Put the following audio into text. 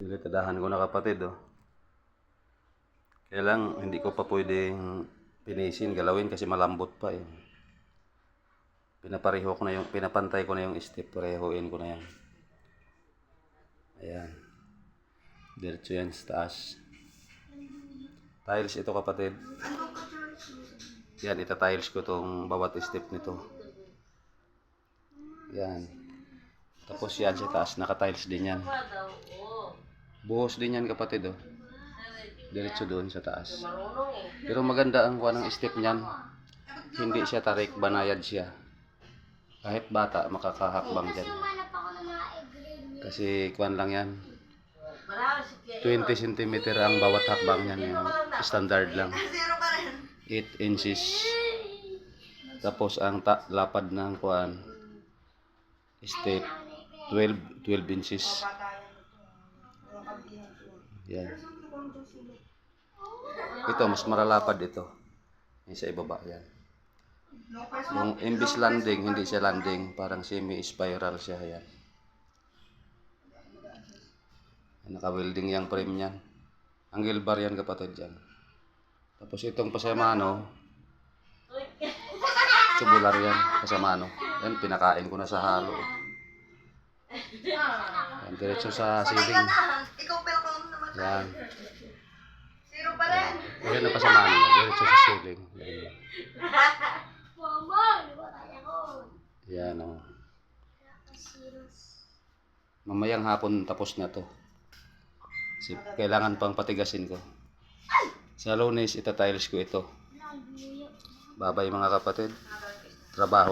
Tadahan ko na kapatid, oh. Kaya lang, hindi ko pa pwedeng pinisin, galawin kasi malambot pa eh. Pinapareho ko na yung, pinapantay ko na yung step, parehoin ko na yan. Ayan. Diretso yan sa taas. Tiles ito kapatid. Yan, ita-tiles ko tong bawat step nito. Yan. Tapos yan sa taas, naka-tiles din yan. Buhos din yan kapatid, oh. Diretso doon sa taas. Pero maganda ang kuha ng step niyan. Hindi siya tarik, banayad siya. Kahit bata, makakahakbang dyan. Kasi kuhan lang yan. 20 cm ang bawat hakbang niyan. Yung standard lang. 8 inches. Tapos ang lapad ng kuhan, step, 12 inches. Yan. Ito, mas maralapad ito. Yung sa ibaba, yan. Yung imbis landing, hindi siya landing. Parang semi-spiral siya, yan. Naka-welding yung frame yan. Angle bar yan kapatid yan. Tapos itong pasamano, tubular yan, pasamano. Yan, pinakain ko na sa halo. Yan, diretso sa ceiling. Yan. Ayan na pasamano, diretso sa ceiling. Yan, oh. Mamayang hapon tapos na to. Kasi kailangan pang patigasin ko. Sa Lunes, itatiles ko ito. Babay mga kapatid. Trabaho.